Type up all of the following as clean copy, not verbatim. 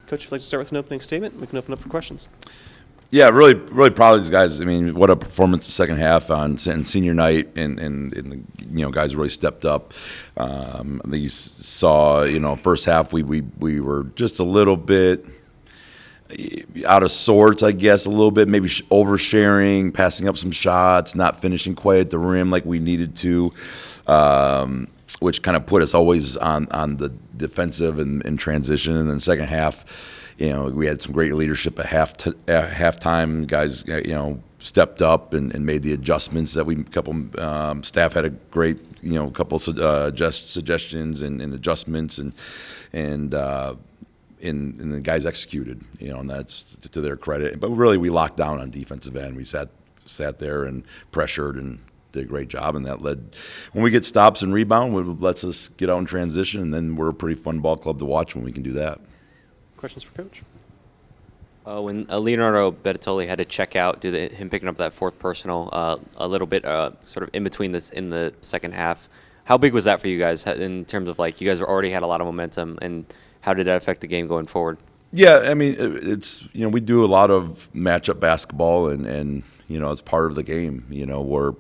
Coach, if you'd like to start with an opening statement, we can open up for questions. Yeah, really, really proud of these guys. I mean, what a performance the second half on senior night, and the guys really stepped up. I think you saw, first half we were just a little bit out of sorts, I guess, a little bit, maybe oversharing, passing up some shots, not finishing quite at the rim like we needed to, which kind of put us always on the defensive and transition. And then second half, we had some great leadership at halftime. Guys, stepped up and made the adjustments that staff had a great, couple suggestions and adjustments and the guys executed, and that's to their credit. But really, we locked down on defensive end. We sat there and pressured and did a great job, and that led, when we get stops and rebound, it lets us get out in transition, and then we're a pretty fun ball club to watch when we can do that. Questions for Coach? When Leonardo Bertoli had to check out, him picking up that fourth personal a little bit sort of in between this in the second half, how big was that for you guys in terms of, like, you guys already had a lot of momentum, and how did that affect the game going forward? Yeah, I mean, it's, we do a lot of matchup basketball, and it's part of the game, where,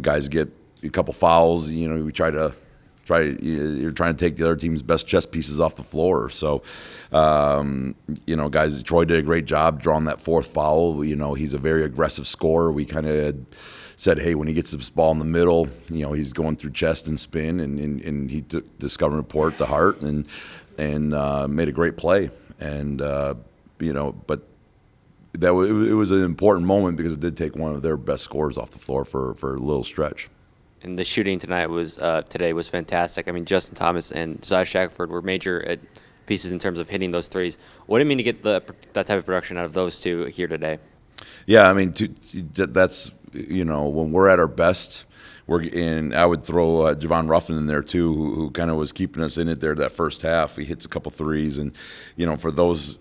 guys get a couple fouls, we you're trying to take the other team's best chess pieces off the floor. So, guys, Troy did a great job drawing that fourth foul. He's a very aggressive scorer. We kind of said, hey, when he gets this ball in the middle, he's going through chest and spin, and he took discover and report to heart and made a great play. And, but it was an important moment because it did take one of their best scorers off the floor for a little stretch. And the shooting today was fantastic. I mean, Justin Thomas and Josiah Shackford were major pieces in terms of hitting those threes. What did it mean to get that type of production out of those two here today? Yeah, I mean, that's, when we're at our best, I would throw Javon Ruffin in there too, who kind of was keeping us in it there that first half. He hits a couple threes, and for those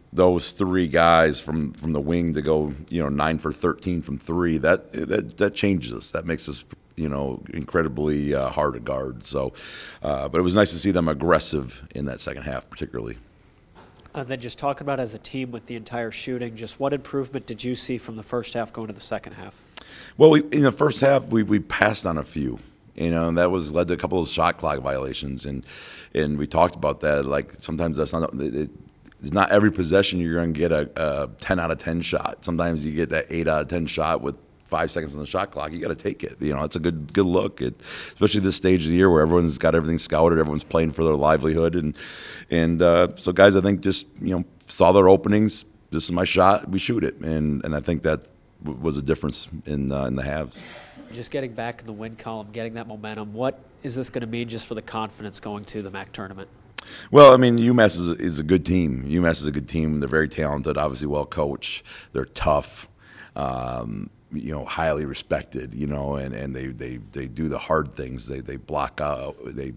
three guys from the wing to go 9 for 13 from three, that changes us. That makes us incredibly hard to guard. So, but it was nice to see them aggressive in that second half, particularly. And then just talking about as a team with the entire shooting, just what improvement did you see from the first half going to the second half? Well, in the first half, we passed on a few, and that led to a couple of shot clock violations, and we talked about that. Like, sometimes that's not every possession you're going to get a 10 out of 10 shot. Sometimes you get that 8 out of 10 shot with 5 seconds on the shot clock. You got to take it. It's a good look, especially this stage of the year where everyone's got everything scouted, everyone's playing for their livelihood, and so guys, I think just saw their openings. This is my shot. We shoot it, and I think that was a difference in the halves. Just getting back in the win column, getting that momentum. What is this going to mean just for the confidence going to the MAC tournament? Well, I mean, UMass is a good team. UMass is a good team. They're very talented, obviously well coached. They're tough. Highly respected, and they do the hard things. They block out, they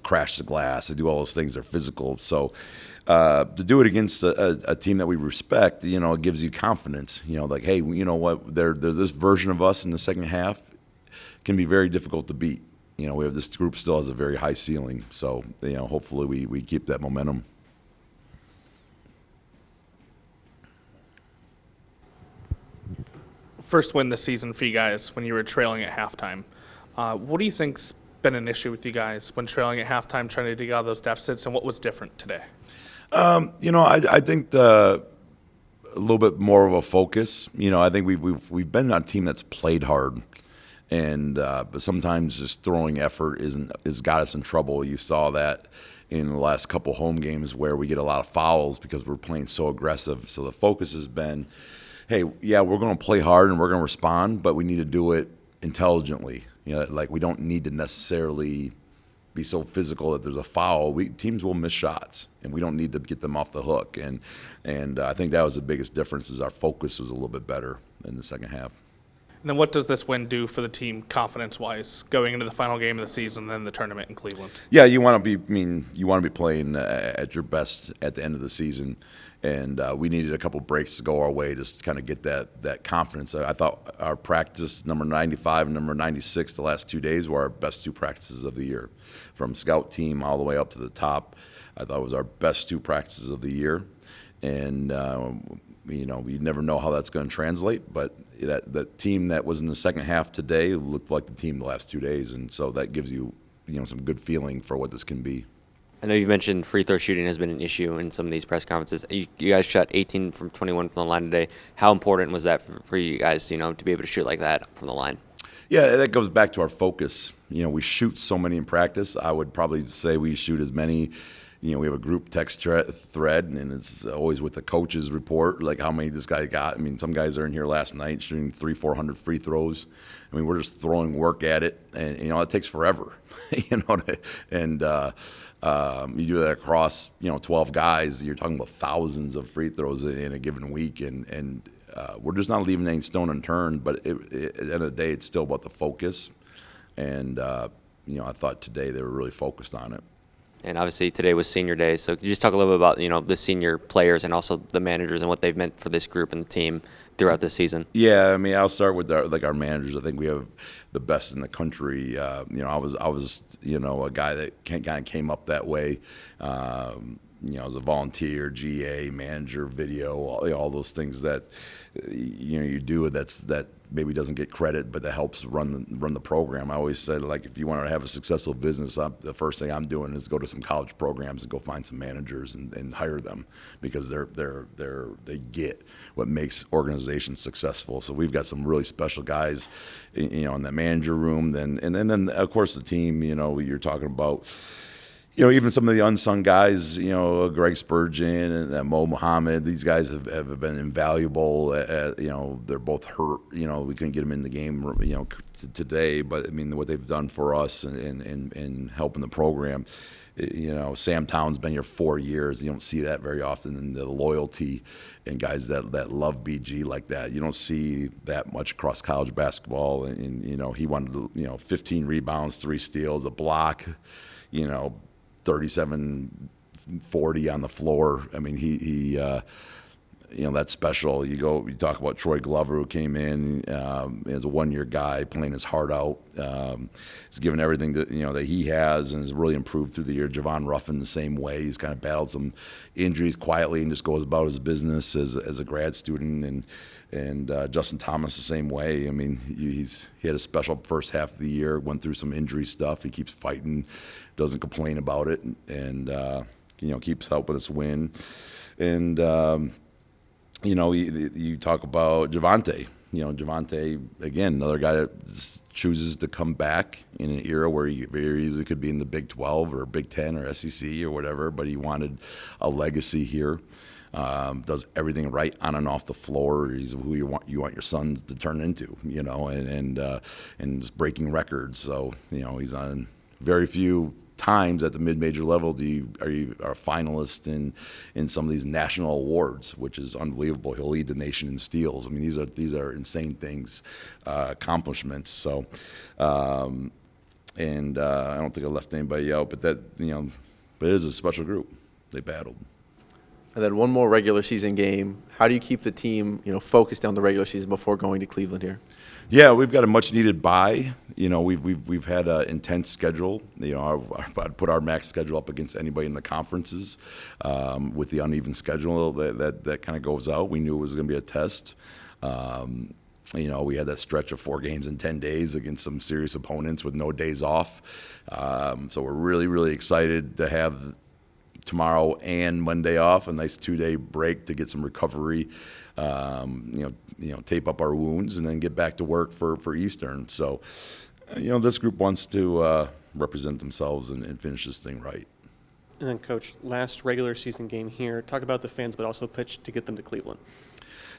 crash the glass. They do all those things. They're physical. So to do it against a team that we respect, it gives you confidence. Like, hey, you know what? There's this version of us in the second half can be very difficult to beat. We have this group still has a very high ceiling. So hopefully we keep that momentum. First win this season for you guys when you were trailing at halftime. What do you think's been an issue with you guys when trailing at halftime, trying to dig out of those deficits, and what was different today? I think a little bit more of a focus. I think we've been on a team that's played hard, and but sometimes just throwing effort has got us in trouble. You saw that in the last couple home games where we get a lot of fouls because we're playing so aggressive. So the focus has been, hey, yeah, we're going to play hard and we're going to respond, but we need to do it intelligently. Like, we don't need to necessarily be so physical that there's a foul. Teams will miss shots, and we don't need to get them off the hook. And I think that was the biggest difference, is our focus was a little bit better in the second half. And then what does this win do for the team confidence-wise going into the final game of the season, then the tournament in Cleveland? Yeah, you want to be playing at your best at the end of the season, and we needed a couple breaks to go our way just to kind of get that confidence. I thought our practice number 95 and number 96 the last 2 days were our best 2 practices of the year, from scout team all the way up to the top. I thought it was our best 2 practices of the year, and you never know how that's going to translate, but that team that was in the second half today looked like the team the last 2 days, and so that gives you some good feeling for what this can be. I know you mentioned free throw shooting has been an issue in some of these press conferences. You guys shot 18 from 21 from the line today. How important was that for you guys, to be able to shoot like that from the line? Yeah, that goes back to our focus. We shoot so many in practice. I would probably say we shoot as many. We have a group text thread, and it's always with the coach's report, like how many this guy got. Some guys are in here last night shooting 300-400 free throws. We're just throwing work at it, and it takes forever. And you do that across 12 guys. You're talking about thousands of free throws in a given week, and we're just not leaving any stone unturned. But at the end of the day, it's still about the focus, and I thought today they were really focused on it. And obviously today was senior day, so could you just talk a little bit about the senior players and also the managers and what they've meant for this group and the team throughout this season? Yeah, I'll start with our managers. I think we have the best in the country. I was a guy that kind of came up that way. As a volunteer, GA, manager, video, all those things that you do that maybe doesn't get credit, but that helps run the program. I always said, like, if you want to have a successful business, the first thing I'm doing is go to some college programs and go find some managers and hire them, because they get what makes organizations successful. So we've got some really special guys, in that manager room. And then of course the team. You're talking about. Even some of the unsung guys, Greg Spurgeon and Mo Muhammad, these guys have been invaluable. They're both hurt. We couldn't get them in the game, today. But what they've done for us and helping the program. Sam Town's been here 4 years. You don't see that very often, and the loyalty and guys that love BG like that. You don't see that much across college basketball. And he wanted 15 rebounds, 3 steals, a block. 37-40 on the floor. He that's special. You talk about Troy Glover, who came in as a 1-year guy, playing his heart out. He's given everything that he has, and has really improved through the year. Javon Ruffin the same way. He's kind of battled some injuries quietly and just goes about his business as a grad student. And Justin Thomas the same way. He had a special first half of the year, went through some injury stuff. He keeps fighting, doesn't complain about it, and keeps helping us win. And you talk about Javonte. Javonte, again, another guy that chooses to come back in an era where he very easily could be in the Big 12 or Big 10 or SEC or whatever, but he wanted a legacy here. Does everything right on and off the floor. He's who you want your son to turn into, and just breaking records. So he's on very few times at the mid-major level are you a finalist in some of these national awards, which is unbelievable. He'll lead the nation in steals. These are insane things, accomplishments. So, and I don't think I left anybody out, but but it is a special group. They battled. And then one more regular season game. How do you keep the team, focused on the regular season before going to Cleveland here? Yeah, we've got a much needed bye. We've had an intense schedule. I'd put our max schedule up against anybody in the conferences. With the uneven schedule that kind of goes out, we knew it was going to be a test. We had that stretch of 4 games in 10 days against some serious opponents with no days off. So we're really, really excited to have tomorrow and Monday off, a nice 2-day break to get some recovery, tape up our wounds, and then get back to work for Eastern. So, this group wants to represent themselves and finish this thing right. And then, Coach, last regular season game here. Talk about the fans, but also pitch to get them to Cleveland.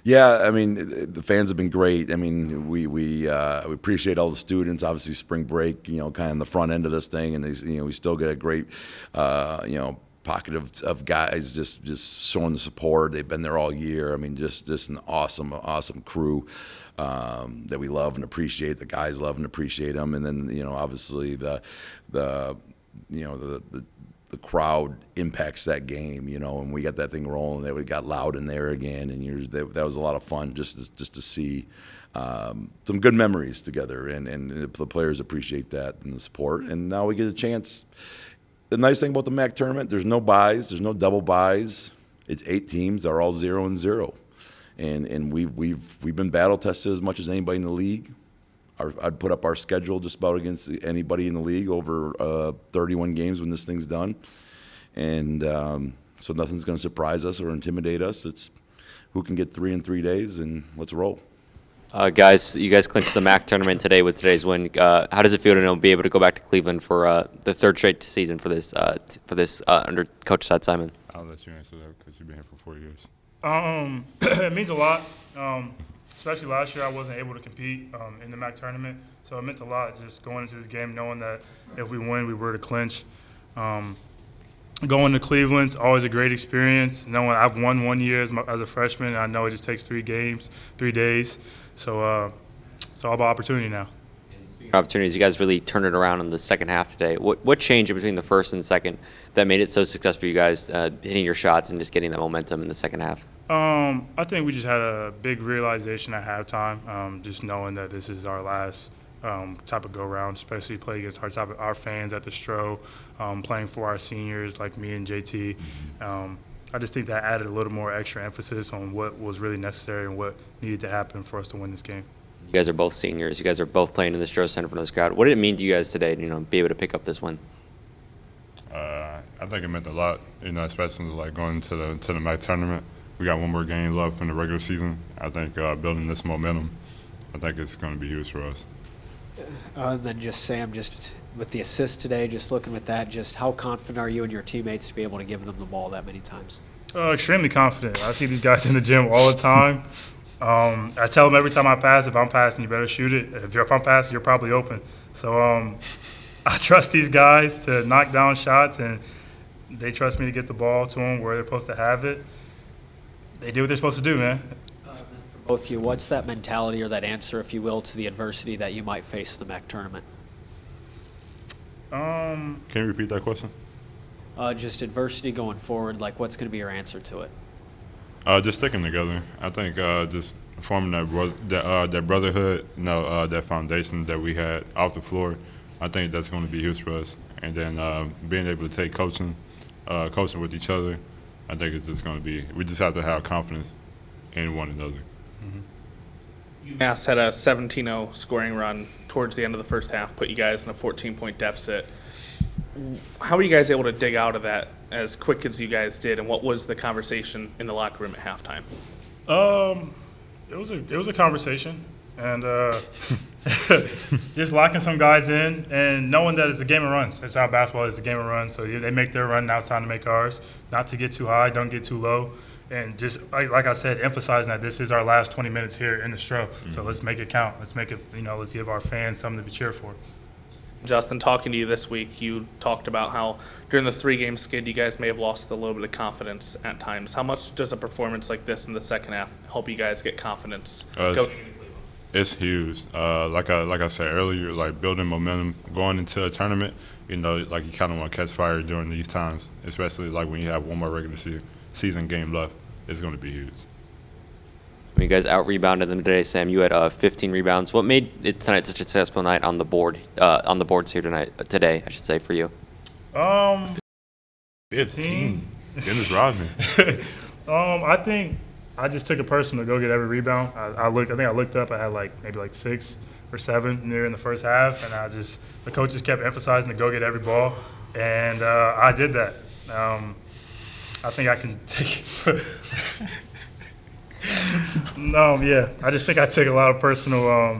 Yeah, the fans have been great. We appreciate all the students. Obviously, spring break, kind of in the front end of this thing, and we still get a great, pocket of guys just showing the support. They've been there all year. I mean, just an awesome crew that we love and appreciate. The guys love and appreciate them. And then, obviously the crowd impacts that game, and we got that thing rolling. That we got loud in there again, and that was a lot of fun just to see some good memories together, and the players appreciate that and the support. And now we get a chance. The nice thing about the MAC tournament, there's no buys, there's no double buys. It's 8 teams. They're all 0-0, and we've been battle tested as much as anybody in the league. I'd put up our schedule just about against anybody in the league over 31 games when this thing's done, and so nothing's going to surprise us or intimidate us. It's who can get 3 in 3 days, and let's roll. Guys, you guys clinched the MAC tournament today with today's win. How does it feel to be able to go back to Cleveland for the 3rd straight season for this under Coach Todd Simon? I'll let you answer that because you've been here for 4 years. It means a lot. Especially last year, I wasn't able to compete in the MAC tournament, so it meant a lot just going into this game, knowing that if we win, we were to clinch. Going to Cleveland's always a great experience. Knowing I've won 1 year as a freshman, and I know it just takes 3 days. So it's all about opportunity now. Opportunities, you guys really turned it around in the second half today. What changed between the first and second that made it so successful for you guys, hitting your shots and just getting that momentum in the second half? I think we just had a big realization at halftime, just knowing that this is our last type of go-round, especially play against our fans at the Stro, playing for our seniors like me and JT. I just think that added a little more extra emphasis on what was really necessary and what needed to happen for us to win this game. You guys are both seniors. You guys are both playing in the Stro Center for this crowd. What did it mean to you guys today to be able to pick up this win? I think it meant a lot, especially like going to the MAC tournament. We got 1 more game left in the regular season. I think building this momentum, I think it's going to be huge for us. And then just Sam, just with the assist today, just looking at that, just how confident are you and your teammates to be able to give them the ball that many times? Extremely confident. I see these guys in the gym all the time. I tell them every time I pass, if I'm passing, you better shoot it. If I'm passing, you're probably open. So I trust these guys to knock down shots, and they trust me to get the ball to them where they're supposed to have it. They do what they're supposed to do, man. Both of you, what's that mentality or that answer, if you will, to the adversity that you might face in the MAC tournament? Can you repeat that question? Just adversity going forward, like what's going to be your answer to it? Just sticking together. I think just forming that brotherhood, that foundation that we had off the floor. I think that's going to be huge for us. And then being able to take coaching with each other, I think it's just going to be. We just have to have confidence in one another. UMass had a 17-0 scoring run towards the end of the first half, put you guys in a 14-point deficit. How were you guys able to dig out of that as quick as you guys did, and what was the conversation in the locker room at halftime? It was a conversation, and just locking some guys in and knowing that it's a game of runs. It's how basketball is, a game of runs. So they make their run, now it's time to make ours. Not to get too high, don't get too low. And just, like I said, emphasizing that this is our last 20 minutes here in the Stro. So let's make it count. Let's make it, let's give our fans something to be cheered for. Justin, talking to you this week, you talked about how during the 3-game skid, you guys may have lost a little bit of confidence at times. How much does a performance like this in the second half help you guys get confidence going into Cleveland? It's huge. Like I said earlier, like building momentum going into a tournament, like you kind of want to catch fire during these times, especially like when you have 1 more regular season game left. It's going to be huge. You guys out-rebounded them today, Sam. You had 15 rebounds. What made it tonight such a successful night on the boards here today, I should say, for you? 15. Dennis Rodman. I think I just took it personal to go get every rebound. I think I looked up. I had maybe 6 or 7 near in the first half, and the coaches kept emphasizing to go get every ball, and I did that. I think I can take it. I just think I took a lot of personal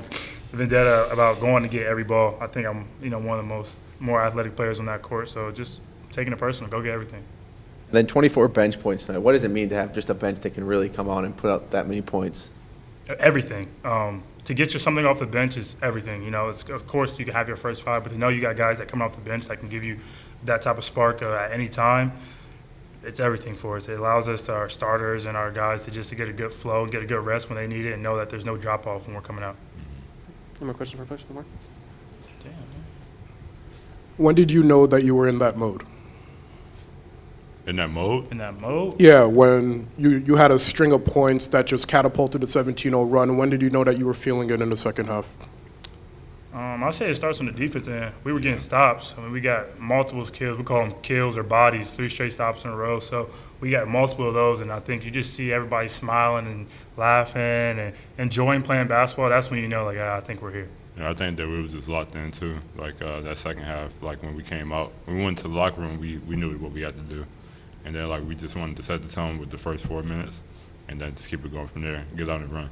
vendetta about going to get every ball. I think I'm, one of the more athletic players on that court. So just taking it personal, go get everything. Then 24 bench points tonight. What does it mean to have just a bench that can really come on and put up that many points? Everything. To get you something off the bench is everything. Of course you can have your first 5, but to know you got guys that come off the bench that can give you that type of spark at any time. it's everything for us. It allows us, our starters and our guys, to get a good flow and get a good rest when they need it and know that there's no drop-off when we're coming out. Any more questions for Coach? No more? Damn, man. When did you know that you were in that mode? In that mode, In that mode, Yeah, when you had a string of points that just catapulted the 17-0 run. When did you know that you were feeling it in the second half? I'll say it starts on the defense end. We were getting stops. I mean, we got multiple kills. We call them kills or bodies, 3 straight stops in a row. So we got multiple of those, and I think you just see everybody smiling and laughing and enjoying playing basketball. That's when you know, like, I think we're here. yeah, I think that we was just locked in too. Like that second half, like when we came out, when we went to the locker room, we knew what we had to do, and then like we just wanted to set the tone with the first 4 minutes, and then just keep it going from there, get on and run.